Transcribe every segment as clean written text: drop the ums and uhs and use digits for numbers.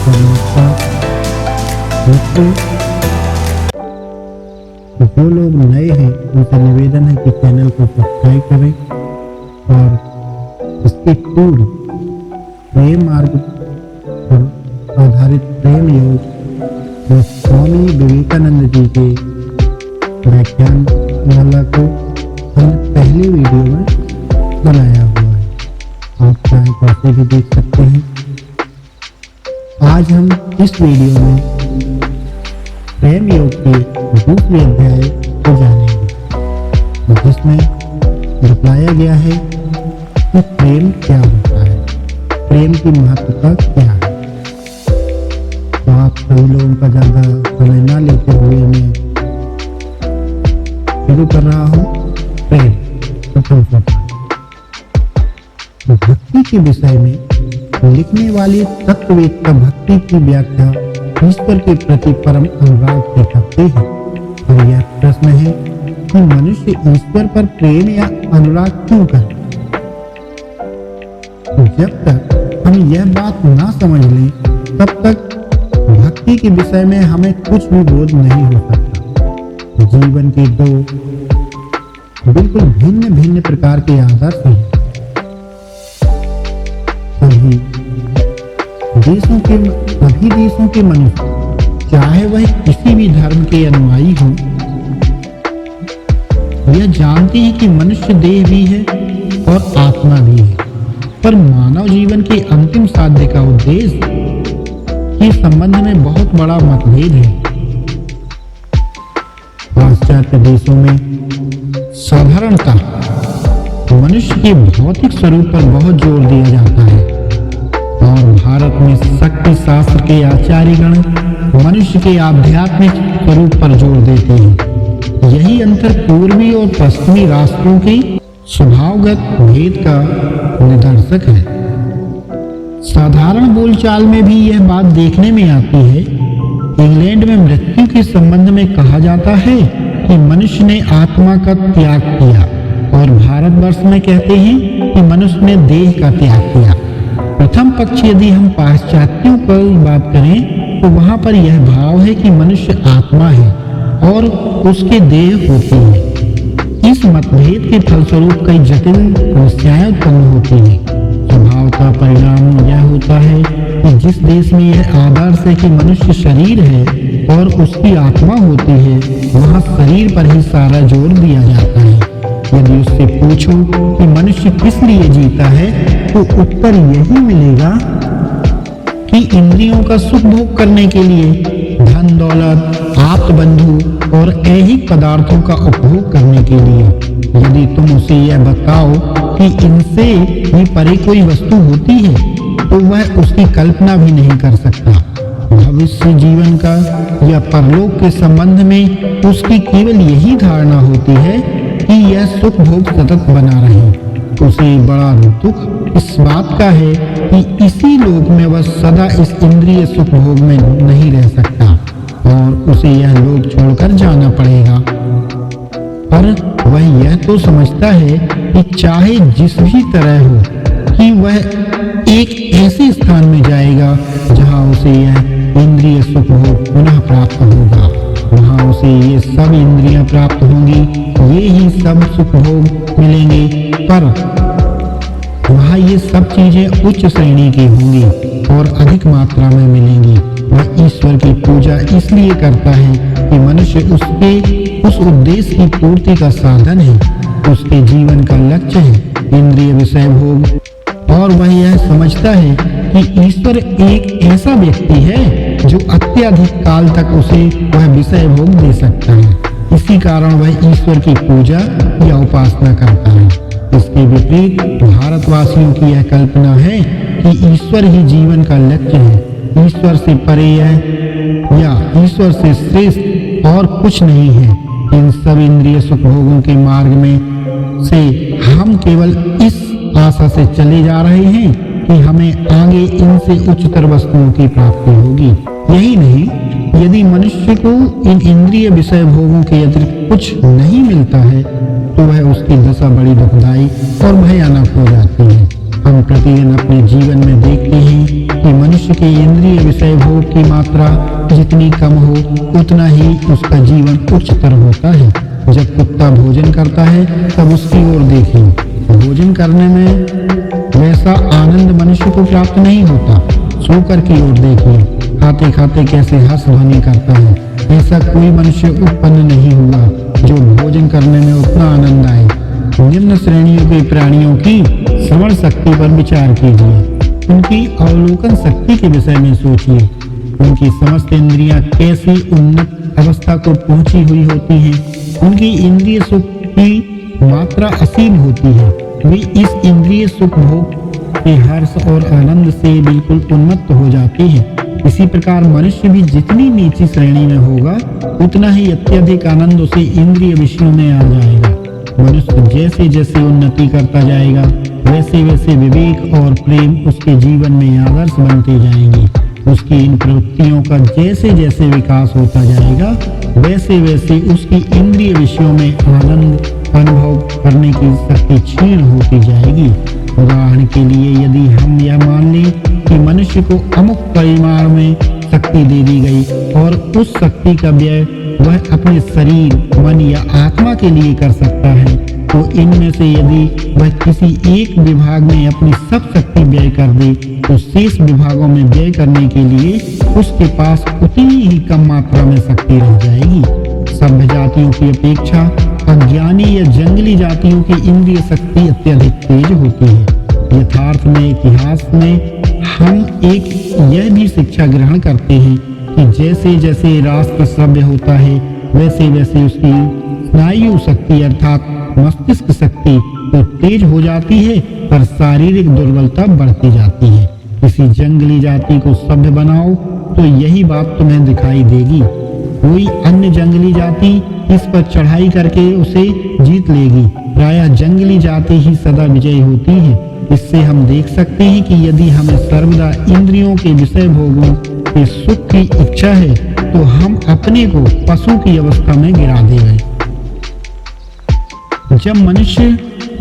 मित्रों, जो लोग नए हैं उनसे निवेदन है कि चैनल को सब्सक्राइब करें और इसके पूर्ण प्रेम मार्ग पर आधारित प्रेम योग में स्वामी विवेकानंद जी के व्याख्यान माला को हमने पहले वीडियो में बनाया हुआ है। आप चाहे तो उसे भी देख सकते हैं। आज हम इस वीडियो में प्रेम योग के दूसरे अध्याय को जानेंगे, जिसमें बताया गया है कि प्रेम क्या होता है, प्रेम की महत्वता क्या है। तो आप सभी लोगों का ज्यादा समय न लेते हुए मैं शुरू कर रहा हूँ। प्रेम प्रथम सोपान। भक्ति के विषय में लिखने वाली तत्ववेत्ता भक्ति की व्याख्या ईश्वर के प्रति परम अनुराग से करते हैं। और यह प्रश्न है कि मनुष्य ईश्वर पर प्रेम या अनुराग क्यों करे। जब तक हम यह बात ना समझ लें तब तक भक्ति के विषय में हमें कुछ भी बोध नहीं हो सकता। जीवन के दो बिल्कुल भिन्न भिन्न प्रकार के आदर्श हैं। सभी देशों के मनुष्य, चाहे वह किसी भी धर्म के अनुयायी हो, यह जानते हैं कि मनुष्य देह भी है और आत्मा भी है। पर मानव जीवन के अंतिम साध्य का उद्देश्य के संबंध में बहुत बड़ा मतभेद है। पाश्चात्य देशों में साधारणतः मनुष्य के भौतिक स्वरूप पर बहुत जोर दिया जाता है और भारत में शक्ति शास्त्र के आचार्यगण मनुष्य के आध्यात्मिक स्वरूप पर जोर देते हैं। यही अंतर पूर्वी और पश्चिमी राष्ट्रों के स्वभावगत भेद का निदर्शक है। साधारण बोलचाल में भी यह बात देखने में आती है। इंग्लैंड में मृत्यु के संबंध में कहा जाता है कि मनुष्य ने आत्मा का त्याग किया और भारतवर्ष में कहते हैं कि मनुष्य ने देह का त्याग किया। प्रथम पक्ष यदि हम पाश्चात्यों पर बात करें तो वहां पर यह भाव है कि मनुष्य आत्मा है और उसके देह होती है। इस मतभेद के फलस्वरूप कई जटिल समस्याएं उत्पन्न होती हैं। स्वभाव का परिणाम यह होता है कि जिस देश में यह आदर्श है कि मनुष्य शरीर है और उसकी आत्मा होती है, वहां शरीर पर ही सारा जोर दिया जाता है। यदि उससे पूछो कि मनुष्य किस लिए जीता है तो उत्तर यही मिलेगा कि इंद्रियों का सुख भोग करने के लिए, धन दौलत, आप्त बंधु और ऐहिक पदार्थों का उपभोग करने के लिए। यदि तुम उसे यह बताओ कि इनसे भी परे कोई वस्तु होती है तो वह उसकी कल्पना भी नहीं कर सकता। भविष्य जीवन का या परलोक के संबंध में उसकी केवल यही धारणा होती है कि यह सुख भोग सतत बना रहे। उसे बड़ा दुख इस बात का है कि इसी लोक में वह सदा इस इंद्रिय सुख भोग में नहीं रह सकता और उसे यह लोक छोड़कर जाना पड़ेगा। पर वह यह तो समझता है कि चाहे जिस भी तरह हो कि वह एक ऐसे स्थान में जाएगा जहां उसे यह इंद्रिय सुख भोग पुनः प्राप्त होगा। वहां उसे ये सब इंद्रियां प्राप्त होंगी, ये ही सब सुख भोग मिलेंगे, पर वहां ये सब चीजें उच्च श्रेणी की होंगी और अधिक मात्रा में मिलेंगी। वह ईश्वर की पूजा इसलिए करता है कि मनुष्य उसके उस उद्देश्य की पूर्ति का साधन है, उसके जीवन का लक्ष्य है इंद्रिय विषय भोग। और वह यह समझता है कि ईश्वर एक ऐसा व्यक्ति है जो अत्यधिक काल तक उसे वह विषय भोग दे सकता है। इसी कारण वह ईश्वर की पूजा या उपासना करता है। इसके विपरीत भारतवासियों की यह कल्पना है कि ईश्वर ही जीवन का लक्ष्य है, ईश्वर से परे है या ईश्वर से श्रेष्ठ और कुछ नहीं है। इन सब इंद्रिय सुख भोगों के मार्ग में से हम केवल इस आशा से चले जा रहे हैं कि हमें आगे इनसे उच्चतर वस्तुओं की प्राप्ति होगी। यही नहीं, यदि मनुष्य को इन इंद्रिय विषय भोगों के अतिरिक्त कुछ नहीं मिलता है तो वह उसकी दशा बड़ी दुखदायी और भयानक हो जाती है। हम प्रतिदिन अपने जीवन में देखते हैं कि मनुष्य के इंद्रिय विषय भोग की मात्रा जितनी कम हो उतना ही उसका जीवन उच्चतर होता है। जब कुत्ता भोजन करता है तब उसकी ओर देखिए। भोजन करने में वैसा आनंद मनुष्य को प्राप्त नहीं होता। सोकर की ओर देखिए, खाते खाते कैसे हंस ध्वनि करता है। ऐसा कोई मनुष्य उत्पन्न नहीं हुआ जो भोजन करने में उतना आनंद आए। निम्न श्रेणियों के प्राणियों की श्रवण शक्ति पर विचार कीजिए। उनकी अवलोकन शक्ति के विषय में सोचिए। उनकी समस्त इंद्रियां कैसी उन्नत अवस्था को पहुंची हुई होती हैं। उनकी इंद्रिय सुख की मात्रा असीम होती है। वे इस इंद्रिय सुख भोग के हर्ष और आनंद से बिल्कुल उन्मत्त हो जाते हैं। इसी प्रकार मनुष्य भी जितनी नीची श्रेणी में होगा उतना ही अत्यधिक आनंद उसे इंद्रिय विषयों में आ जाएगा। मनुष्य जैसे जैसे उन्नति करता जाएगा वैसे वैसे विवेक और प्रेम उसके जीवन में आदर्श बनते जाएंगे। उसकी इन प्रवृत्तियों का जैसे जैसे विकास होता जाएगा वैसे वैसे उसकी इंद्रिय विषयों में आनंद अनुभव करने की शक्ति क्षीण होती जाएगी। उदाहरण के लिए यदि हम यह मान लें कि मनुष्य को अमुक परिमाण में शक्ति दे दी गई और उस शक्ति का व्यय वह अपने शरीर, मन या आत्मा के लिए कर सकता है, तो इनमें से यदि वह किसी एक विभाग में अपनी सब शक्ति व्यय कर दे तो शेष विभागों में व्यय करने के लिए उसके पास उतनी ही कम मात्रा में शक्ति रह जाएगी। सभ्य जातियों की अपेक्षा अज्ञानी या जंगली जातियों की इंद्रिय शक्ति अत्यधिक तेज होती है। यथार्थ में इतिहास में हम एक यह भी शिक्षा ग्रहण करते हैं कि जैसे जैसे राष्ट्र सभ्य होता है वैसे वैसे उसकी स्नायु शक्ति अर्थात मस्तिष्क शक्ति तो तेज हो जाती है पर शारीरिक दुर्बलता बढ़ती जाती है। किसी जंगली जाति को सभ्य बनाओ तो यही बात तुम्हें दिखाई देगी। कोई अन्य जंगली जाति इस पर चढ़ाई करके उसे जीत लेगी। प्रायः जंगली जाति ही सदा विजयी होती है। इससे हम देख सकते हैं कि यदि हमें सर्वदा इंद्रियों के विषय भोगों के सुख की इच्छा है तो हम अपने को पशु की अवस्था में गिरा देंगे। जब मनुष्य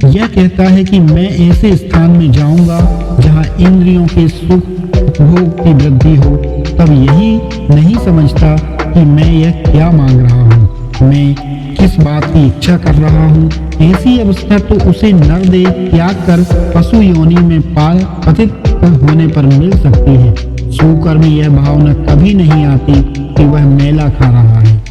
यह कहता है कि मैं ऐसे स्थान में जाऊंगा जहां इंद्रियों के सुख भोग की वृद्धि हो, तब यही नहीं समझता कि मैं यह क्या मांग रहा हूँ, मैं किस बात की इच्छा कर रहा हूँ। ऐसी अवस्था तो उसे नर देह त्याग कर पशु योनि में पतित होने पर मिल सकती है। सोकर में यह भावना कभी नहीं आती कि वह मेला खा रहा है।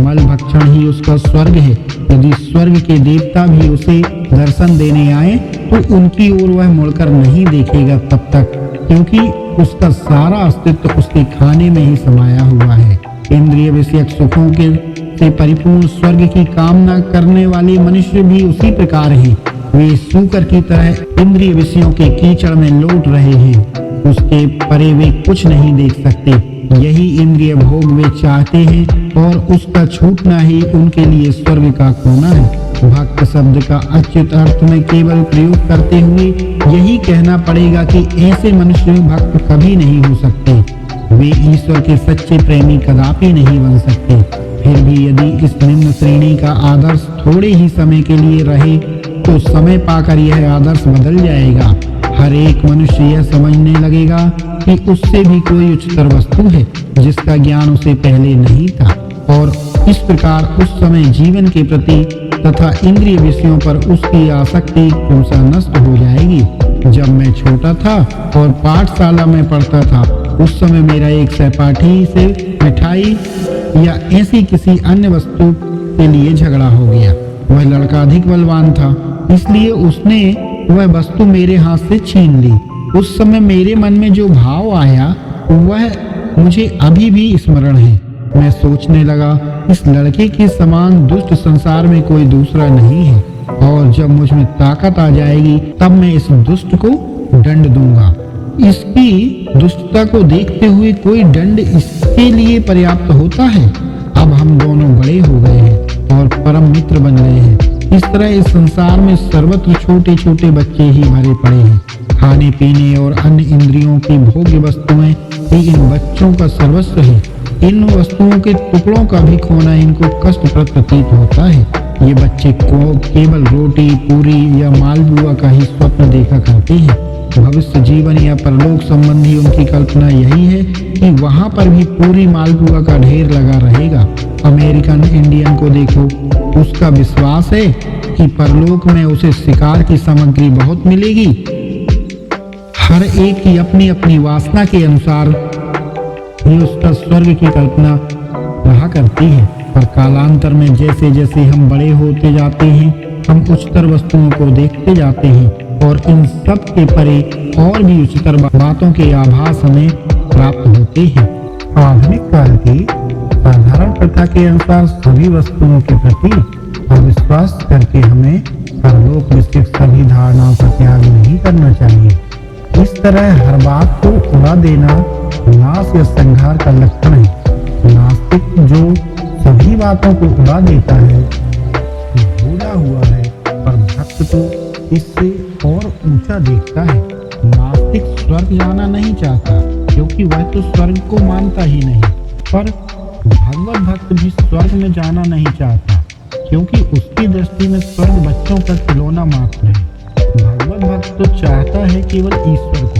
मल भक्षण ही उसका स्वर्ग है। यदि स्वर्ग के देवता भी उसे दर्शन देने आए तो उनकी ओर वह मुड़कर नहीं देखेगा तब तक, क्योंकि उसका सारा अस्तित्व उसके खाने में ही समाया हुआ है। इंद्रिय विषयक सुखों के से परिपूर्ण स्वर्ग की कामना करने वाले मनुष्य भी उसी प्रकार हैं। वे सूकर की तरह इंद्रिय विषयों के कीचड़ में लौट रहे हैं। उसके परे वे कुछ नहीं देख सकते। यही इंद्रिय भोग वे चाहते हैं और उसका छूटना ही उनके लिए स्वर्ग का खोना है। भक्त शब्द का अच्युत अर्थ में केवल प्रयोग करते हुए यही कहना पड़ेगा कि ऐसे मनुष्य भक्त कभी नहीं हो सकते। वे ईश्वर के सच्चे प्रेमी कदापि नहीं बन सकते। फिर भी यदि इस निम्न श्रेणी का आदर्श थोड़े ही समय के लिए रहे तो समय पाकर यह आदर्श बदल जाएगा। हर एक मनुष्य यह समझने लगेगा कि उससे भी कोई उच्चतर वस्तु है जिसका ज्ञान उसे पहले नहीं था, और इस प्रकार उस समय जीवन के प्रति तथा इंद्रिय विषयों पर उसकी आसक्ति क्रमशः नष्ट हो जाएगी। जब मैं छोटा था और पाठशाला में पढ़ता था उस समय मेरा एक सहपाठी से मिठाई या ऐसी किसी अन्य वस्तु के लिए झगड़ा हो गया। वह लड़का अधिक बलवान था, इसलिए उसने वह वस्तु मेरे हाथ से छीन ली। उस समय मेरे मन में जो भाव आया वह मुझे अभी भी स्मरण है। मैं सोचने लगा, इस लड़के के समान दुष्ट संसार में कोई दूसरा नहीं है, और जब मुझ में ताकत आ जाएगी तब मैं इस दुष्ट को दंड दूंगा। इसकी दुष्टता को देखते हुए कोई दंड इसके लिए पर्याप्त होता है। अब हम दोनों बड़े हो गए हैं और परम मित्र बन गए हैं। इस तरह इस संसार में सर्वत्र छोटे छोटे बच्चे ही भरे पड़े हैं। खाने पीने और अन्य इंद्रियों की भोग्य वस्तुएं ही इन बच्चों का सर्वस्व है। इन वस्तुओं के टुकड़ों का भी खोना इनको कष्टप्रद प्रतीत होता है। ये बच्चे को केवल रोटी, पूरी या मालपुआ का ही स्वप्न देखा करते हैं। भविष्य जीवन या परलोक संबंधी उनकी कल्पना यही है कि वहां पर भी पूरी मालपुआ का ढेर लगा रहेगा। अमेरिकन इंडियन को देखो, उसका विश्वास है कि परलोक में उसे शिकार की सामग्री बहुत मिलेगी। हर एक की अपनी अपनी वासना के अनुसार ही उसका स्वर्ग की कल्पना रहा करती है। पर कालांतर में जैसे जैसे हम बड़े होते जाते हैं, हम उच्चतर वस्तुओं को देखते जाते हैं और इन सब के परे और भी उच्चतर बातों के आभास हमें प्राप्त होते हैं। आधुनिक काल की साधारण प्रथा के अनुसार सभी वस्तुओं के प्रति अविश्वास करके हमें परलोक विषयक सभी धारणाओं का त्याग नहीं करना चाहिए। इस तरह हर बात को उड़ा देना नाश या संहार का लक्षण है। नास्तिक जो सभी बातों को उड़ा देता है भूला हुआ है, पर भक्त तो इससे और ऊंचा देखता है। नास्तिक स्वर्ग जाना नहीं चाहता क्योंकि वह तो स्वर्ग को मानता ही नहीं, पर भगवत भक्त भी स्वर्ग में जाना नहीं चाहता क्योंकि उसकी दृष्टि में स्वर्ग बच्चों का खिलौना मात्र है। भगवत भक्त तो चाहता है केवल ईश्वर को।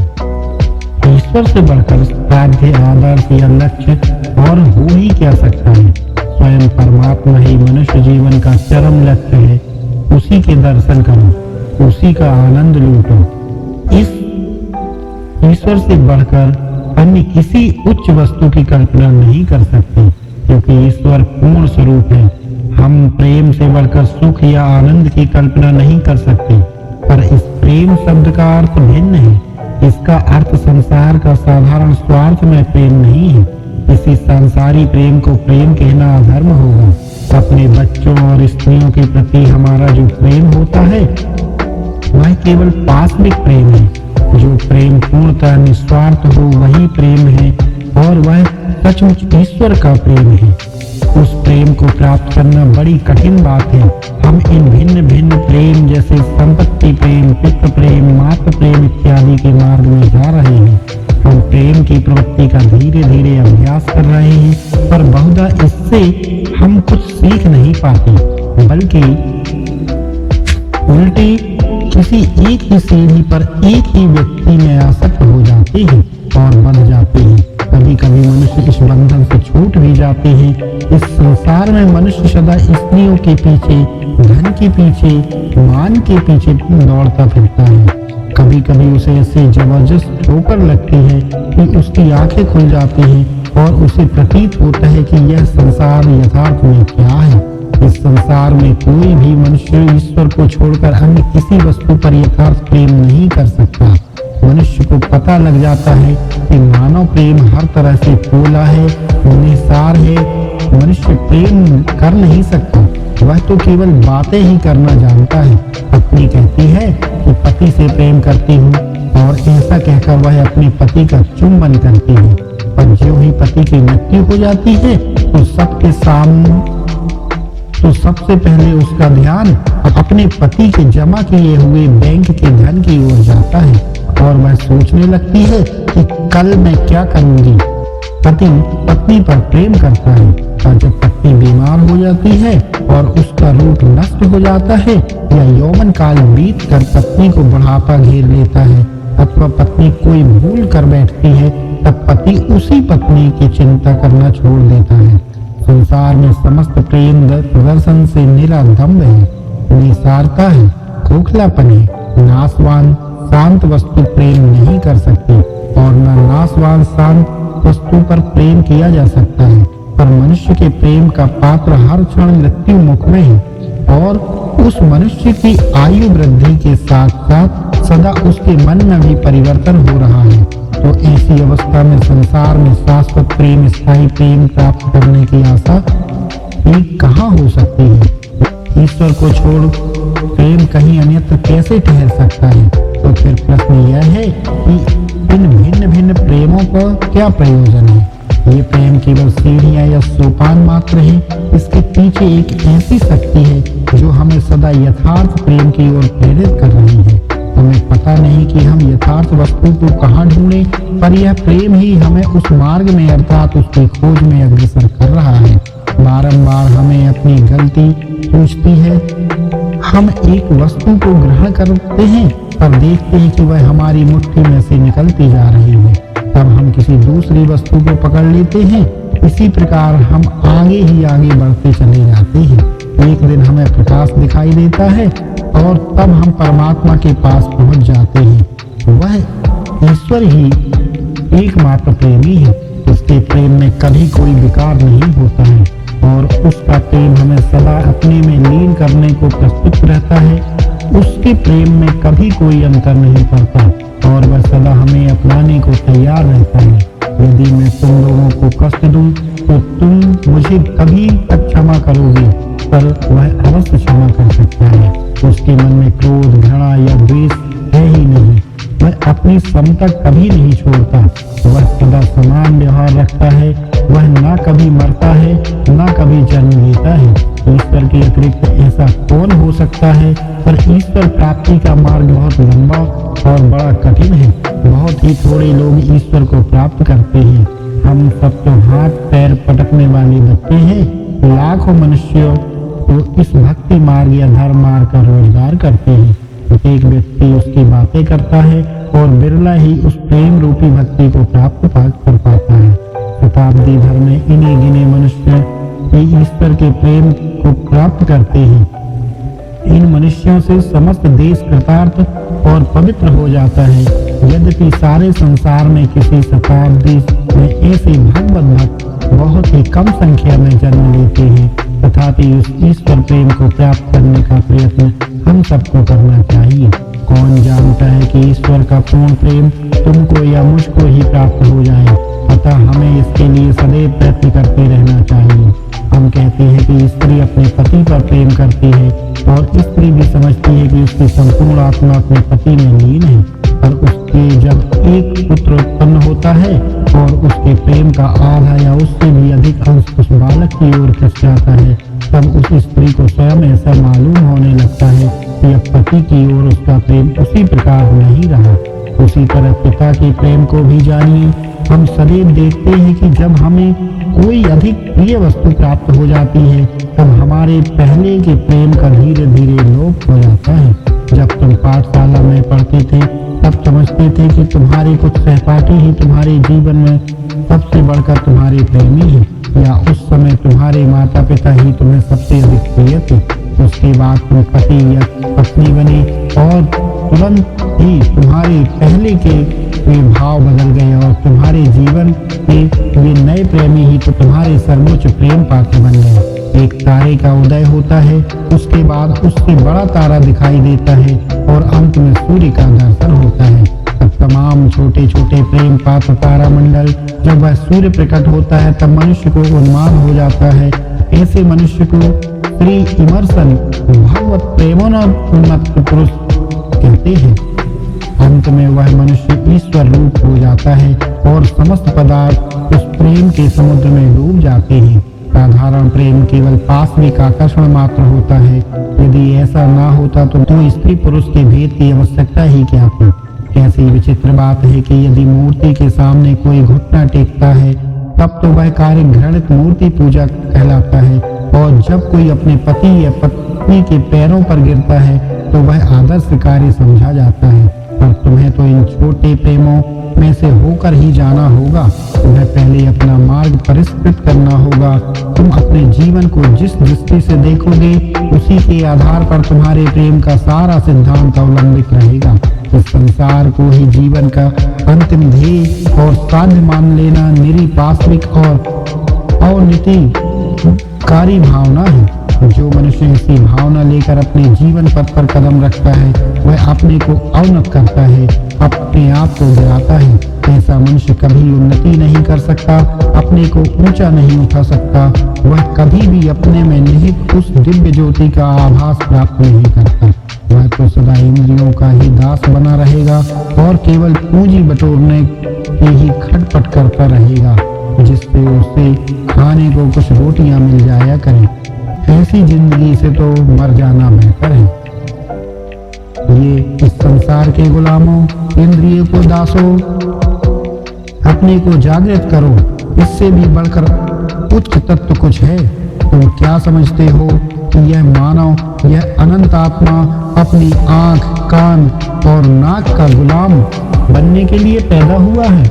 ईश्वर से बढ़कर साध्य, आदर्श या लक्ष्य और हो ही क्या सकता है। स्वयं परमात्मा ही मनुष्य जीवन का चरम लक्ष्य है। उसी के दर्शन करो, उसी का आनंद लूटो। इस ईश्वर से बढ़कर अन्य किसी उच्च वस्तु की कल्पना नहीं कर सकते क्योंकि ईश्वर पूर्ण स्वरूप है। हम प्रेम से बढ़कर सुख या आनंद की कल्पना नहीं कर सकते, पर इस प्रेम शब्द का अर्थ भिन्न है। इसका अर्थ संसार का साधारण स्वार्थ में प्रेम नहीं है। इसी सांसारी प्रेम को प्रेम कहना अधर्म होगा। अपने बच्चों और स्त्रियों के प्रति हमारा जो प्रेम होता है वह केवल पाशविक प्रेम है। जो प्रेम पूर्णतः निस्वार्थ हो वही प्रेम है और वह सचमुच ईश्वर का प्रेम है। उस प्रेम को प्राप्त करना बड़ी कठिन बात है। हम इन भिन्न भिन्न प्रेम जैसे संपत्ति प्रेम, पितृ प्रेम, मातृ प्रेम इत्यादि के मार्ग में जा रहे हैं। हम प्रेम की प्रवृत्ति का धीरे धीरे अभ्यास कर रहे हैं, पर बहुधा इससे हम कुछ सीख नहीं पाते, बल्कि उल्टी किसी एक ही सीढ़ी पर एक ही व्यक्ति में आसक्त हो जाते हैं और बंध जाते हैं। कभी कभी मनुष्य इस बंधन से छूट भी जाते हैं। इस संसार में मनुष्य सदा स्त्रियों के पीछे, धन के पीछे, मान के पीछे दौड़ता फिरता है। कभी कभी उसे ऐसे जबरदस्त ठोकर लगती है कि उसकी आंखें खुल जाती हैं और उसे प्रतीत होता है कि यह संसार यथार्थ में क्या है। इस संसार में कोई भी मनुष्य ईश्वर को छोड़कर अन्य किसी वस्तु पर यथार्थ प्रेम नहीं कर सकता। मनुष्य को पता लग जाता है कि मानव प्रेम हर तरह से फूला है, निसार है। मनुष्य प्रेम कर नहीं सकता, वह तो केवल बातें ही करना जानता है। पत्नी कहती है कि पति से प्रेम करती हूँ और ऐसा कहकर वह अपने पति का चुंबन करती है, पर जो ही पति की मृत्यु हो जाती है तो सबसे पहले उसका ध्यान अपने पति के जमा किए हुए बैंक के धन की ओर जाता है और वह सोचने लगती है कि कल मैं क्या करूंगी। पति पत्नी पर प्रेम करता है, पर जब पत्नी बीमार हो जाती है और उसका रूप नष्ट हो जाता है या यौवन काल बीत कर पत्नी को बुढ़ापा घेर लेता है अथवा पत्नी कोई भूल कर बैठती है, तब पति उसी पत्नी की चिंता करना छोड़ देता है। संसार में समस्त प्रेम प्रदर्शन से निरादम्भ है, निसारता है, खोखलापन है। नाशवान शांत वस्तु प्रेम नहीं कर सकती और न नाशवान शांत वस्तु पर प्रेम किया जा सकता है। पर मनुष्य के प्रेम का पात्र हर क्षण मृत्यु मुख में है और उस मनुष्य की आयु वृद्धि के साथ साथ सदा उसके मन में भी परिवर्तन हो रहा है। तो ऐसी अवस्था में संसार में शाश्वत प्रेम, स्थायी प्रेम प्राप्त करने की आशा एक कहाँ हो सकती है। ईश्वर को छोड़ प्रेम कहीं अन्यत्र कैसे ठहर सकता है। तो फिर प्रश्न यह है कि इन भिन्न भिन्न प्रेमों का क्या प्रयोजन है। ये प्रेम केवल सीढ़ियां या सोपान मात्र है। इसके पीछे एक ऐसी शक्ति है जो हमें सदा यथार्थ प्रेम की ओर प्रेरित कर रही है। हमें पता नहीं कि हम यथार्थ वस्तु को कहाँ ढूंढें, पर यह प्रेम ही हमें उस मार्ग में अर्थात उसकी खोज में अग्रसर कर रहा है। बारंबार हमें अपनी गलती पूछती है। हम एक वस्तु को ग्रहण करते हैं पर देखते हैं कि वह हमारी मुट्ठी में से निकलती जा रही है, तब हम किसी दूसरी वस्तु को पकड़ लेते हैं। इसी प्रकार हम आगे ही आगे बढ़ते चले जाते हैं। एक दिन हमें प्रकाश दिखाई देता है और तब हम परमात्मा के पास पहुंच जाते हैं। वह ईश्वर ही एकमात्र प्रेमी है। उसके प्रेम में कभी कोई विकार नहीं होता है और उसका प्रेम हमें सदा अपने में लीन करने को प्रस्तुत रहता है। उसके प्रेम में कभी कोई अंतर नहीं पड़ता और वह सदा हमें अपनाने को तैयार रहता है। यदि मैं तुम लोगों को कष्ट दूं तो तुम मुझे कभी तक क्षमा करोगे, पर वह अवश्य क्षमा कर सकता है। उसके मन में क्रोध, घृणा या द्वेष है ही नहीं। वह अपनी समता कभी नहीं छोड़ता। वह सदा समान व्यवहार रखता है। वह ना कभी मरता है, ना कभी जन्म लेता है। ईश्वर के अतिरिक्त ऐसा कौन हो सकता है? पर ईश्वर प्राप्ति का मार्ग बहुत लंबा और बड़ा कठिन है। बहुत ही थोड़े लोग ईश्वर को प्राप्त करते हैं। हम सब तो हाथ पैर पटकने वाले बच्चे हैं। लाखों मनुष्यों तो इस भक्ति मार्ग या धर्म मार्ग का रोजगार करते हैं। एक व्यक्ति उसकी बातें करता है और बिरला ही उस प्रेम रूपी भक्ति को प्राप्त कर पाता है। शताब्दी भर में इन्हीं गिने मनुष्य ही ईश्वर के प्रेम को प्राप्त करते हैं। इन मनुष्यों से समस्त देश कृतार्थ और पवित्र हो जाता है। यद्यपि सारे संसार में किसी शताब्दी में ऐसे भगवत भक्त बहुत ही कम संख्या में जन्म लेते हैं, तथापि उस ईश्वर प्रेम को प्राप्त करने का प्रयत्न हम सबको करना चाहिए। कौन जानता है कि ईश्वर का पूर्ण प्रेम तुमको या मुझको ही प्राप्त हो जाए। अतः हमें इसके लिए सदैव प्रयत्न करते रहना चाहिए। हम कहते हैं कि स्त्री अपने पति पर प्रेम करती है और स्त्री भी समझती है कि उसकी संपूर्ण आत्मा अपने पति में लीन है, पर उसके जब एक पुत्र उत्पन्न होता है और उसके प्रेम का आधा या उससे भी अधिक अंश उस बालक की ओर खिंच जाता है, तब उस स्त्री को स्वयं ऐसा मालूम होने लगता है कि अब पति की ओर उसका प्रेम उसी प्रकार नहीं रहा। उसी तरह पिता के प्रेम को भी जानिए। हम सदैव देखते हैं कि जब हमें कोई अधिक प्रिय वस्तु प्राप्त हो जाती है, तब हमारे पहले के प्रेम का धीरे धीरे लोप हो जाता है। जब तुम पाठशाला में पढ़ते थे, तब समझते थे कि तुम्हारे कुछ सहपाठी ही तुम्हारे जीवन में सबसे बढ़कर तुम्हारे प्रेमी हैं, या उस समय तुम्हारे माता पिता ही तुम्हें सबसे अधिक प्रिय थे। उसके बाद तुम पति या पत्नी बने और तुरंत ही तुम्हारे पहले के भाव बदल गए और तुम्हारे जीवन के ये नए प्रेमी ही तो तुम्हारे सर्वोच्च प्रेम पात्र बन गए। एक तारे का उदय होता है, उसके बाद उससे बड़ा तारा दिखाई देता है और अंत में सूर्य का दर्शन होता है। तब तमाम छोटे छोटे प्रेम पात्र तारामंडल, जब वह सूर्य प्रकट होता है, तब मनुष्य को उन्माद हो जाता है। ऐसे मनुष्य को श्री इमर्सन भगवत प्रेमोन्मत्त पुरुष कहते हैं। अंत में वह मनुष्य ईश्वर रूप हो जाता है और समस्त पदार्थ उस प्रेम के समुद्र में डूब जाते हैं। साधारण प्रेम केवल पाशविक आकर्षण मात्र होता है। यदि ऐसा ना होता तो स्त्री पुरुष के भेद की आवश्यकता ही क्या थी। कैसी विचित्र बात है कि यदि मूर्ति के सामने कोई घुटना टेकता है, तब तो वह कार्य घृणित मूर्ति पूजा कहलाता है, और जब कोई अपने पति या पत्नी के पैरों पर गिरता है तो वह आदर्श कार्य समझा जाता है। पर तुम्हें तो इन छोटे प्रेमों में से होकर ही जाना होगा। तुम्हें पहले अपना मार्ग परिष्कृत करना होगा। तुम अपने जीवन को जिस दृष्टि से देखोगे, उसी के आधार पर तुम्हारे प्रेम का सारा सिद्धांत अवलंबित रहेगा। इस संसार को ही जीवन का अंतिम ध्येय और साध्य मान लेना निरी पाशविक और अनितिकारी भावना है। जो मनुष्य इसी भावना लेकर अपने जीवन पथ पर कदम रखता है, वह अपने को अवनत करता है, अपने आप को गिराता है। ऐसा मनुष्य कभी उन्नति नहीं कर सकता, अपने को ऊंचा नहीं उठा सकता। वह कभी भी अपने में निहित उस दिव्य ज्योति का आभास प्राप्त नहीं करता। वह तो सदा इंद्रियों का ही दास बना रहेगा और केवल पूंजी बटोरने की ही खटपट करता रहेगा, जिससे उसे खाने को कुछ रोटियां मिल जाया करें। ऐसी जिंदगी से तो मर जाना बेहतर है। ये इस संसार के गुलामों, इंद्रियों को दासों, अपने को जागृत करो। इससे भी बढ़कर उच्च तत्व कुछ है। तुम क्या समझते हो कि यह मानव, यह अनंत आत्मा अब अपनी आंख, कान और नाक का गुलाम बनने के लिए पैदा हुआ है।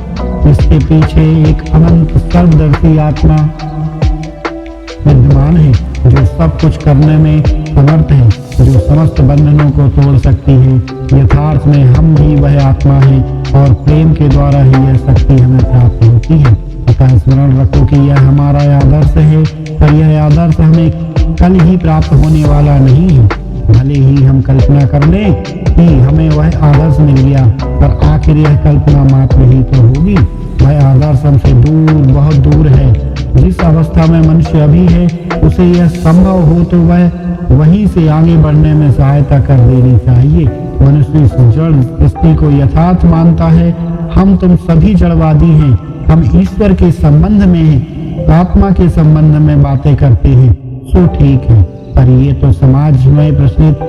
इसके पीछे एक अनंत सर्वदर्शी आत्मा विद्यमान है जो सब कुछ करने में समर्थ है, जो समस्त बंधनों को तोड़ सकती है। यथार्थ में हम भी वह आत्मा है और प्रेम के द्वारा ही यह शक्ति हमें प्राप्त होती है। अतः स्मरण रखो कि यह हमारा आदर्श है, पर यह आदर्श हमें कल ही प्राप्त होने वाला नहीं है। भले ही हम कल्पना कर लें कि हमें वह आदर्श मिल गया, पर आखिर यह कल्पना मात्र ही तो होगी। वह आदर्श हमसे दूर, बहुत दूर है। जिस अवस्था में मनुष्य अभी है, उसे यह संभव हो तो वह वहीं से आगे बढ़ने में सहायता कर देनी चाहिए। मनुष्य इस जड़ सृष्टि को यथार्थ मानता है। हम तुम सभी जड़वादी हैं। हम ईश्वर के संबंध में, आत्मा के संबंध में बातें करते हैं, सो ठीक है, पर ये तो समाज में प्रचलित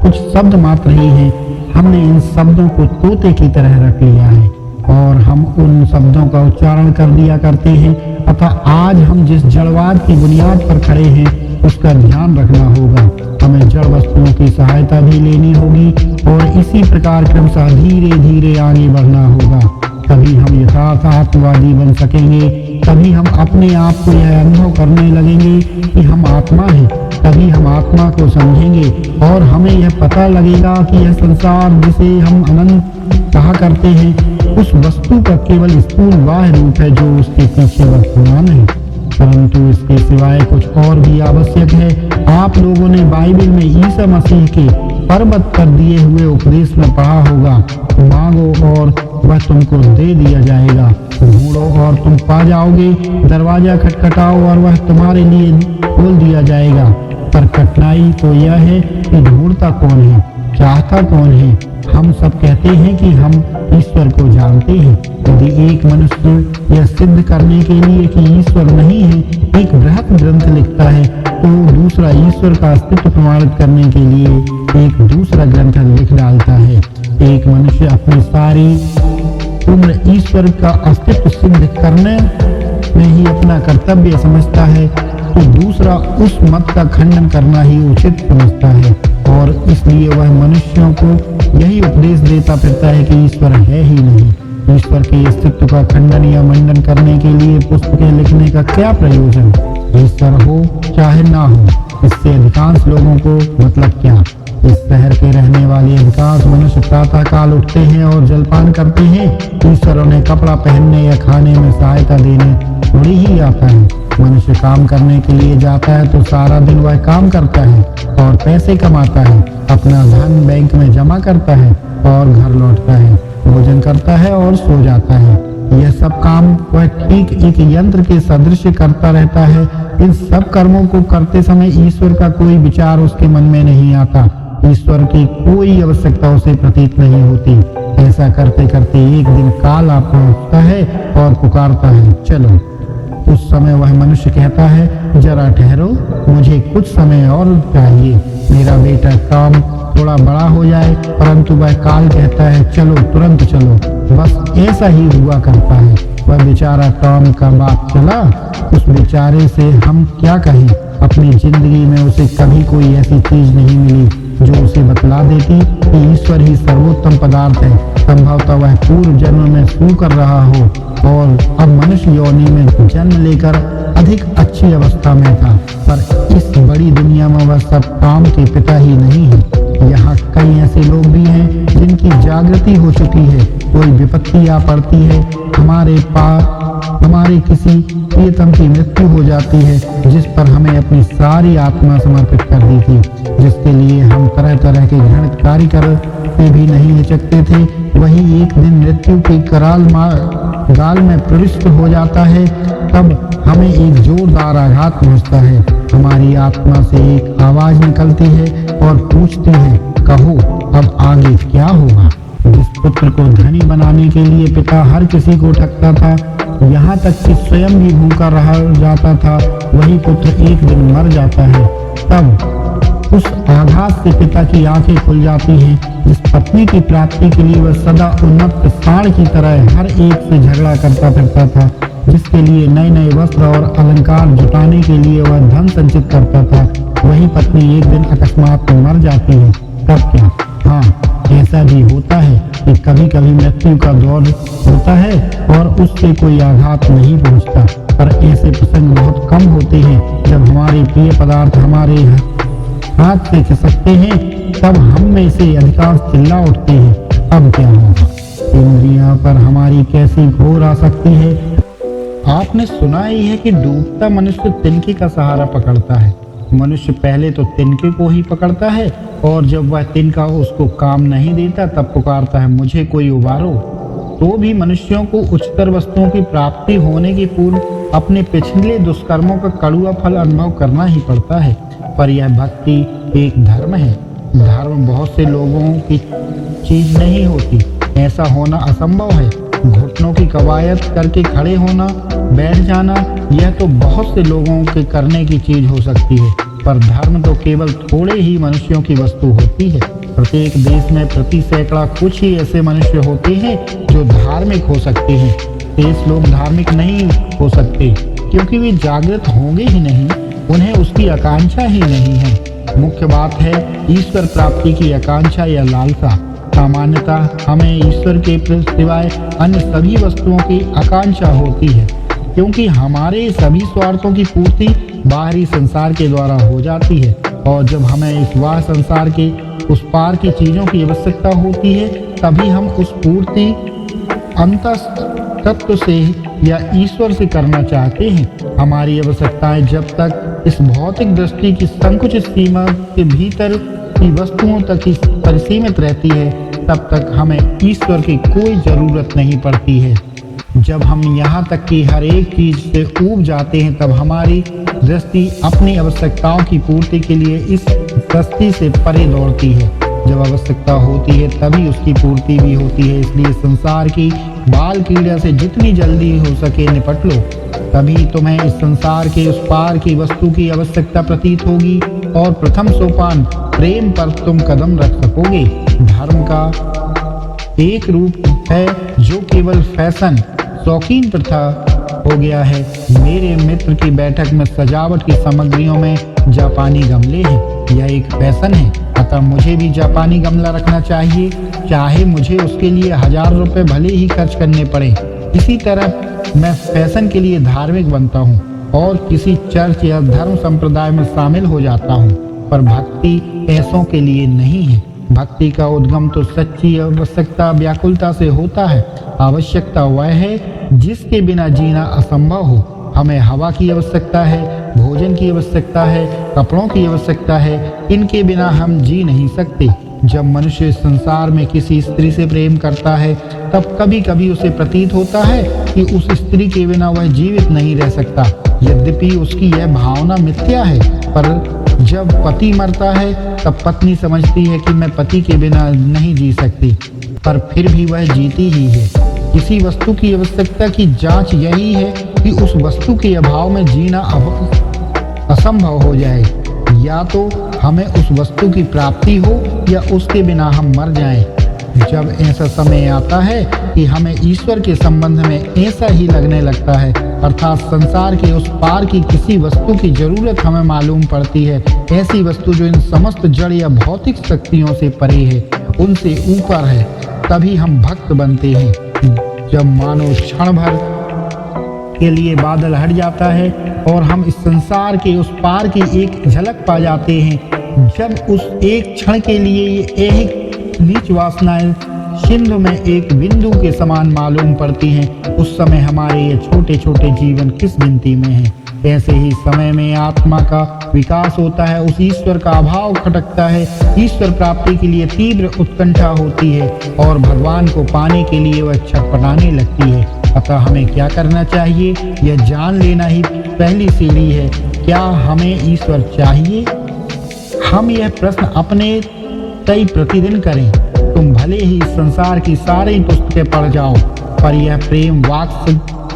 कुछ शब्द मात्र ही हैं। हमने इन शब्दों को तोते की तरह रख लिया है और हम उन शब्दों का उच्चारण कर दिया करते हैं। अतः आज हम जिस जड़वाद की बुनियाद पर खड़े हैं, उसका ध्यान रखना होगा। हमें जड़ वस्तुओं की सहायता भी लेनी होगी और इसी प्रकार क्रमशः धीरे धीरे आगे बढ़ना होगा। तभी हम यथार्थ आत्मवादी बन सकेंगे। तभी हम अपने आप को यह अनुभव करने लगेंगे कि हम आत्मा हैं। तभी हम आत्मा को समझेंगे और हमें यह पता लगेगा कि यह संसार जिसे हम अनंत कहा करते हैं, उस वस्तु का केवल स्थूल बाह्य रूप है जो उसके पीछे वर्तमान है। परंतु इसके सिवाय कुछ और भी आवश्यक है। आप लोगों ने बाइबल में ईसा मसीह के पर्वत पर दिए हुए उपदेश में पढ़ा होगा, मांगो और वह तुमको दे दिया जाएगा, ढूंढो और तुम पा जाओगे, दरवाजा खटखटाओ और वह तुम्हारे लिए खोल दिया जाएगा। पर कठिनाई तो यह है कि ढूंढता कौन है, चाहता कौन है। हम सब कहते हैं कि हम ईश्वर को जानते हैं। यदि एक मनुष्य यह सिद्ध करने के लिए कि ईश्वर नहीं है एक बृहत ग्रंथ लिखता है, तो दूसरा ईश्वर का अस्तित्व प्रमाणित करने के लिए एक दूसरा ग्रंथ लिख डालता है। एक मनुष्य अपनी सारी उम्र ईश्वर का अस्तित्व सिद्ध करने में ही अपना कर्तव्य समझता है, तो दूसरा उस मत का खंडन करना ही उचित समझता है और इसलिए वह मनुष्यों को यही उपदेश देता फिरता है कि ईश्वर है ही नहीं। ईश्वर के अस्तित्व का खंडन या मंडन करने के लिए पुस्तकें लिखने का क्या प्रयोजन। ईश्वर हो चाहे ना हो, इससे अधिकांश लोगों को मतलब क्या। इस शहर के रहने वाले अधिकांश मनुष्य प्रातः काल उठते हैं और जलपान करते हैं। ईश्वर उन्हें कपड़ा पहनने या खाने में सहायता देने थोड़ी ही आता है। मनुष्य काम करने के लिए जाता है तो सारा दिन वह काम करता है और पैसे कमाता है, अपना धन बैंक में जमा करता है और घर लौटता है, भोजन करता है और सो जाता है। यह सब काम वह ठीक एक यंत्र के सदृश करता रहता है। इन सब कर्मों को करते समय ईश्वर का कोई विचार उसके मन में नहीं आता। ईश्वर की कोई आवश्यकता उसे प्रतीत नहीं होती। ऐसा करते करते एक दिन काल आ पहुंचता है और पुकारता है, चलो। उस समय वह मनुष्य कहता है, जरा ठहरो, मुझे कुछ समय और चाहिए, मेरा बेटा काम थोड़ा बड़ा हो जाए। परंतु वह काल कहता है, चलो, तुरंत चलो। बस ऐसा ही हुआ करता है। वह बेचारा टॉम का बाप चला। उस बेचारे से हम क्या कहें। अपनी जिंदगी में उसे कभी कोई ऐसी चीज नहीं मिली जो उसे बतला देती कि ईश्वर ही सर्वोत्तम पदार्थ है। संभवतः वह पूर्व जन्म में सू कर रहा हो और अब मनुष्य योनि में जन्म लेकर अधिक अच्छी अवस्था में था। पर इस बड़ी दुनिया में वह सब काम के पिता ही नहीं है। यहाँ कई ऐसे लोग भी हैं जिनकी जागृति हो चुकी है। कोई विपत्ति आ पड़ती है, हमारे किसी प्रियतम की मृत्यु हो जाती है, जिस पर हमें अपनी सारी आत्मा समर्पित कर दी थी, जिसके लिए हम तरह तरह के घृणित कार्य करते भी नहीं हिचकते थे। वही एक दिन मृत्यु के गाल में प्रविष्ट हो जाता है, तब हमें एक जोरदार आघात पहुंचता है। हमारी आत्मा से एक आवाज निकलती है और पूछती है, कहो अब आगे क्या होगा। जिस पुत्र को धनी बनाने के लिए पिता हर किसी को ठगता था, यहाँ तक कि स्वयं भी भूखा रह जाता था, वही पुत्र एक दिन मर जाता है। तब उस आघात से पिता की आंखें खुल जाती हैं। जिस पत्नी की प्राप्ति के लिए वह सदा उन्मत्त सांड की तरह हर एक से झगड़ा करता फिरता था, जिसके लिए नए नए वस्त्र और अलंकार जुटाने के लिए वह धन संचित करता था, वही पत्नी एक दिन अकस्मात मर जाती है। तब क्या? हाँ, ऐसा भी होता है कि कभी कभी मृत्यु का दौर होता है और उससे कोई आघात नहीं पहुंचता, पर ऐसे प्रसंग बहुत कम होते हैं जब हमारे प्रिय पदार्थ हमारे हाथ से खिसकते हैं, तब हम में से अधिकांश चिल्ला उठते हैं, अब क्या होगा? इंद्रियां पर हमारी कैसी घोर आसक्ति है। आपने सुना ही है कि डूबता मनुष्य तिनके का सहारा पकड़ता है। मनुष्य पहले तो तिनके को ही पकड़ता है और जब वह तिनका उसको काम नहीं देता तब पुकारता है, मुझे कोई उबारो। तो भी मनुष्यों को उच्चतर वस्तुओं की प्राप्ति होने के पूर्व अपने पिछले दुष्कर्मों का कड़वा फल अनुभव करना ही पड़ता है। पर यह भक्ति एक धर्म है। धर्म बहुत से लोगों की चीज नहीं होती, ऐसा होना असंभव है। घुटनों की कवायद करके खड़े होना, बैठ जाना, यह तो बहुत से लोगों के करने की चीज हो सकती है, पर धर्म तो केवल थोड़े ही मनुष्यों की वस्तु होती है। प्रत्येक देश में प्रति सैकड़ा कुछ ही ऐसे मनुष्य होते हैं जो धार्मिक हो सकते हैं। शेष लोग धार्मिक नहीं हो सकते क्योंकि वे जागृत होंगे ही नहीं, उन्हें उसकी आकांक्षा ही नहीं है। मुख्य बात है ईश्वर प्राप्ति की आकांक्षा या लालसा। सामान्यतः हमें ईश्वर के सिवाय अन्य सभी वस्तुओं की आकांक्षा होती है, क्योंकि हमारे सभी स्वार्थों की पूर्ति बाहरी संसार के द्वारा हो जाती है, और जब हमें इस बाह्य संसार के उस पार की चीजों की आवश्यकता होती है, तभी हम उस पूर्ति अंतस्थ तत्व से या ईश्वर से करना चाहते हैं। हमारी आवश्यकताएं जब तक इस भौतिक दृष्टि की संकुचित सीमा के भीतर की वस्तुओं तक ही परिसीमित रहती है, तब तक हमें ईश्वर की कोई जरूरत नहीं पड़ती है। जब हम यहाँ तक कि हर एक चीज से ऊब जाते हैं, तब हमारी दृष्टि अपनी आवश्यकताओं की पूर्ति के लिए इस सृष्टि से परे दौड़ती है। जब आवश्यकता होती है तभी उसकी पूर्ति भी होती है। इसलिए संसार की बाल कीड़ा से जितनी जल्दी हो सके निपट लो, तभी तुम्हें इस संसार के उस पार की वस्तु की आवश्यकता प्रतीत होगी और प्रथम सोपान प्रेम पर तुम कदम रख सकोगे। धर्म का एक रूप है जो केवल फैशन शौकीन प्रथा हो गया है। मेरे मित्र की बैठक में सजावट की सामग्रियों में जापानी गमले हैं। यह एक फैशन है, अतः मुझे भी जापानी गमला रखना चाहिए, चाहे मुझे उसके लिए 1000 रुपए भले ही खर्च करने पड़े। इसी तरह मैं फैशन के लिए धार्मिक बनता हूँ और किसी चर्च या धर्म संप्रदाय में शामिल हो जाता हूँ, पर भक्ति ऐसों के लिए नहीं है। भक्ति का उद्गम तो सच्ची आवश्यकता व्याकुलता से होता है। आवश्यकता वह है जिसके बिना जीना असंभव हो। हमें हवा की आवश्यकता है, भोजन की आवश्यकता है, कपड़ों की आवश्यकता है, इनके बिना हम जी नहीं सकते। जब मनुष्य संसार में किसी स्त्री से प्रेम करता है, तब कभी कभी उसे प्रतीत होता है कि उस स्त्री के बिना वह जीवित नहीं रह सकता। यद्यपि उसकी यह भावना मिथ्या है, पर जब पति मरता है तब पत्नी समझती है कि मैं पति के बिना नहीं जी सकती, पर फिर भी वह जीती ही है। किसी वस्तु की आवश्यकता की जांच यही है कि उस वस्तु के अभाव में जीना असंभव हो जाए। या तो हमें उस वस्तु की प्राप्ति हो या उसके बिना हम मर जाएं। जब ऐसा समय आता है कि हमें ईश्वर के संबंध में ऐसा ही लगने लगता है, अर्थात संसार के उस पार की किसी वस्तु की जरूरत हमें मालूम पड़ती है, ऐसी वस्तु जो इन समस्त जड़ या भौतिक शक्तियों से परे है, उनसे ऊपर है, तभी हम भक्त बनते हैं। जब मानो क्षण भर के लिए बादल हट जाता है और हम इस संसार के उस पार की एक झलक पा जाते हैं, जब उस एक क्षण के लिए ये एक नीच वासनाएं सिंधु में एक बिंदु के समान मालूम पड़ती हैं, उस समय हमारे ये छोटे छोटे जीवन किस गिनती में हैं। ऐसे ही समय में आत्मा का विकास होता है, उस ईश्वर का अभाव खटकता है, ईश्वर प्राप्ति के लिए तीव्र उत्कंठा होती है और भगवान को पाने के लिए वह छटपटाने लगती है। अतः हमें क्या करना चाहिए, यह जान लेना ही पहली सीढ़ी है। क्या हमें ईश्वर चाहिए? हम यह प्रश्न अपने तय प्रतिदिन करें। तुम भले ही इस संसार की सारी पुस्तकें पढ़ जाओ, पर यह प्रेम वाक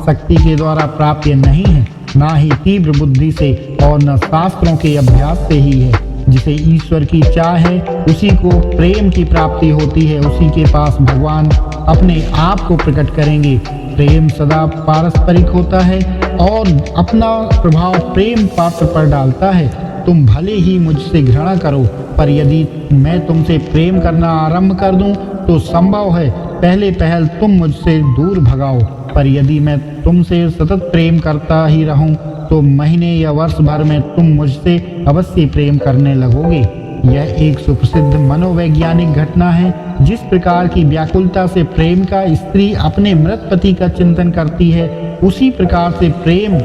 शक्ति के द्वारा प्राप्य नहीं है, ना ही तीव्र बुद्धि से और न शास्त्रों के अभ्यास से ही है। जिसे ईश्वर की चाह है उसी को प्रेम की प्राप्ति होती है, उसी के पास भगवान अपने आप को प्रकट करेंगे। प्रेम सदा पारस्परिक होता है और अपना प्रभाव प्रेम पात्र पर डालता है। तुम भले ही मुझसे घृणा करो, पर यदि मैं तुमसे प्रेम करना आरंभ कर दूं तो संभव है पहले पहल तुम मुझसे दूर भगाओ, पर यदि मैं तुमसे सतत प्रेम करता ही रहूं तो महीने या वर्ष भर में तुम मुझसे अवश्य प्रेम करने लगोगे। यह एक सुप्रसिद्ध मनोवैज्ञानिक घटना है। जिस प्रकार की व्याकुलता से प्रेम का स्त्री अपने मृत पति का चिंतन करती है, उसी प्रकार से प्रेम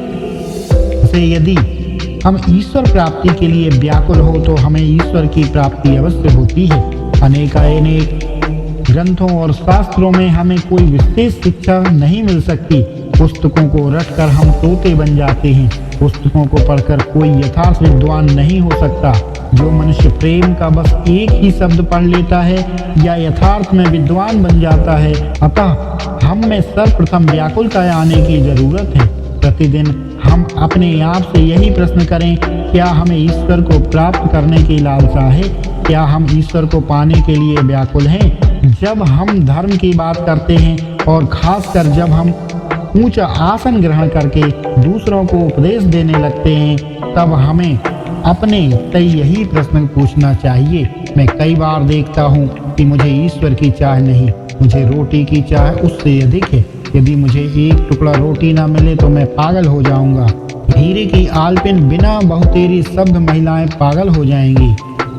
से यदि हम ईश्वर प्राप्ति के लिए व्याकुल हो तो हमें ईश्वर की प्राप्ति अवश्य होती है। अनेक ग्रंथों और शास्त्रों में हमें कोई विशेष शिक्षा नहीं मिल सकती। पुस्तकों को रटकर हम तोते बन जाते हैं। पुस्तकों को पढ़कर कोई यथार्थ विद्वान नहीं हो सकता। जो मनुष्य प्रेम का बस एक ही शब्द पढ़ लेता है या यथार्थ में विद्वान बन जाता है। अतः हम में सर्वप्रथम व्याकुलता आने की जरूरत है। प्रतिदिन हम अपने आप से यही प्रश्न करें, क्या हमें ईश्वर को प्राप्त करने की लालसा है? क्या हम ईश्वर को पाने के लिए व्याकुल हैं? जब हम धर्म की बात करते हैं और खासकर जब हम ऊंचा आसन ग्रहण करके दूसरों को उपदेश देने लगते हैं, तब हमें अपने से यही प्रश्न पूछना चाहिए। मैं कई बार देखता हूँ कि मुझे ईश्वर की चाह नहीं, मुझे रोटी की चाह उससे अधिक है। यदि मुझे एक टुकड़ा रोटी ना मिले तो मैं पागल हो जाऊंगा। हीरे की आलपिन बिना बहुतेरी शब्द महिलाएं पागल हो जाएंगी।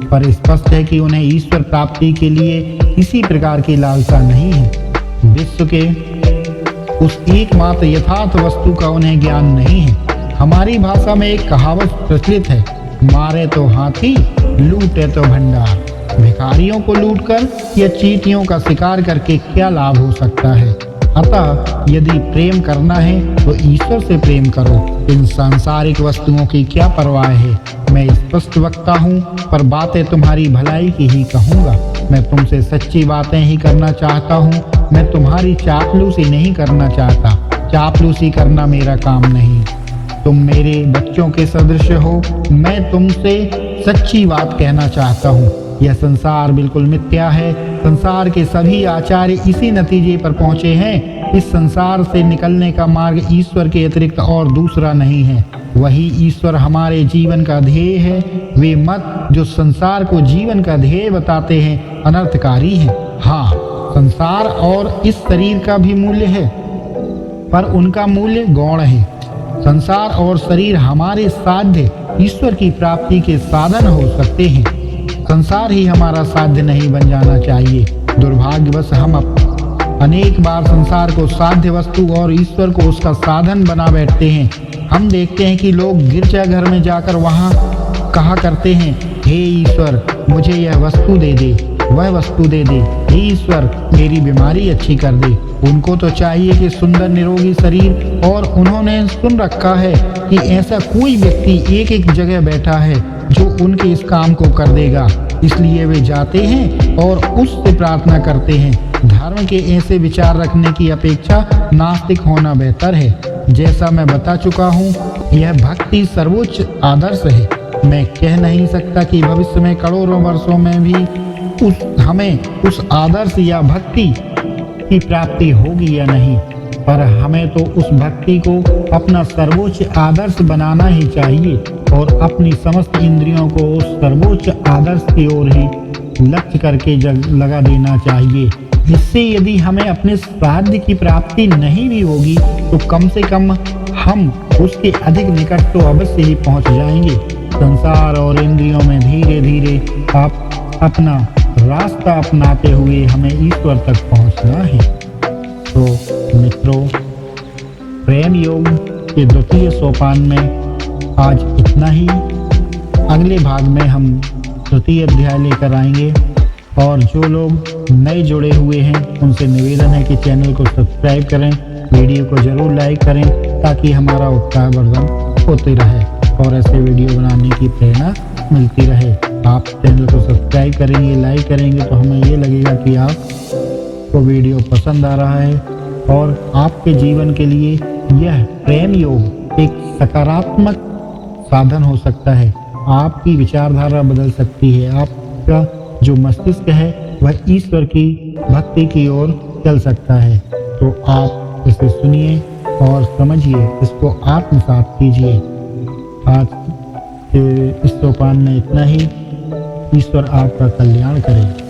पर स्पष्ट है कि उन्हें ईश्वर प्राप्ति के लिए किसी प्रकार की लालसा नहीं है। विश्व के उस एकमात्र यथार्थ वस्तु का उन्हें ज्ञान नहीं है। हमारी भाषा में एक कहावत प्रचलित है, मारे तो हाथी, लूटे तो भंडार। भिखारियों को लूटकर या चींटियों का शिकार करके क्या लाभ हो सकता है? अतः यदि प्रेम करना है तो ईश्वर से प्रेम करो। इन सांसारिक वस्तुओं की क्या परवाह है? मैं स्पष्ट वक्ता हूँ, पर बातें तुम्हारी भलाई की ही कहूँगा। मैं तुमसे सच्ची बातें ही करना चाहता हूँ। मैं तुम्हारी चापलूसी नहीं करना चाहता। चापलूसी करना मेरा काम नहीं। तुम मेरे बच्चों के सदृश हो। मैं तुमसे सच्ची बात कहना चाहता हूँ। यह संसार बिल्कुल मिथ्या है। संसार के सभी आचार्य इसी नतीजे पर पहुँचे हैं। इस संसार से निकलने का मार्ग ईश्वर के अतिरिक्त और दूसरा नहीं है। वही ईश्वर हमारे जीवन का ध्येय है। वे मत जो संसार को जीवन का ध्येय बताते हैं अनर्थकारी हैं। हाँ, संसार और इस शरीर का भी मूल्य है, पर उनका मूल्य गौण है। संसार और शरीर हमारे साध्य ईश्वर की प्राप्ति के साधन हो सकते हैं। संसार ही हमारा साध्य नहीं बन जाना चाहिए। दुर्भाग्यवश हम अनेक बार संसार को साध्य वस्तु और ईश्वर को उसका साधन बना बैठते हैं। हम देखते हैं कि लोग गिरजाघर में जाकर वहाँ कहा करते हैं, हे ईश्वर मुझे यह वस्तु दे दे, वह वस्तु दे दे, हे ईश्वर मेरी बीमारी अच्छी कर दे। उनको तो चाहिए कि सुंदर निरोगी शरीर, और उन्होंने सुन रखा है कि ऐसा कोई व्यक्ति एक एक जगह बैठा है जो उनके इस काम को कर देगा। इसलिए वे जाते हैं और उससे प्रार्थना करते हैं। धर्म के ऐसे विचार रखने की अपेक्षा नास्तिक होना बेहतर है। जैसा मैं बता चुका हूँ, यह भक्ति सर्वोच्च आदर्श है। मैं कह नहीं सकता कि भविष्य में करोड़ों वर्षों में भी हमें उस आदर्श या भक्ति की प्राप्ति होगी या नहीं, पर हमें तो उस भक्ति को अपना सर्वोच्च आदर्श बनाना ही चाहिए और अपनी समस्त इंद्रियों को उस सर्वोच्च आदर्श की ओर ही लक्ष्य करके लगा देना चाहिए। इससे यदि हमें अपने साध्य की प्राप्ति नहीं भी होगी तो कम से कम हम उसके अधिक निकट तो अवश्य ही पहुंच जाएंगे। संसार और इंद्रियों में धीरे धीरे आप अपना रास्ता अपनाते हुए हमें ईश्वर तक पहुंचना है। तो मित्रों, प्रेम योग के द्वितीय सोपान में आज इतना ही। अगले भाग में हम तृतीय अध्याय लेकर आएंगे, और जो लोग नए जुड़े हुए हैं उनसे निवेदन है कि चैनल को सब्सक्राइब करें, वीडियो को जरूर लाइक करें ताकि हमारा उत्साह वर्धन होते रहे और ऐसे वीडियो बनाने की प्रेरणा मिलती रहे। आप चैनल को सब्सक्राइब करेंगे, लाइक करेंगे तो हमें ये लगेगा कि आपको वीडियो पसंद आ रहा है और आपके जीवन के लिए यह प्रेम योग एक सकारात्मक साधन हो सकता है। आपकी विचारधारा बदल सकती है। आपका जो मस्तिष्क है वह ईश्वर की भक्ति की ओर चल सकता है। तो आप इसे सुनिए और समझिए, इसको आत्मसात कीजिए। आज कि इस सोपान में इतना ही। ईश्वर आपका कल्याण करे।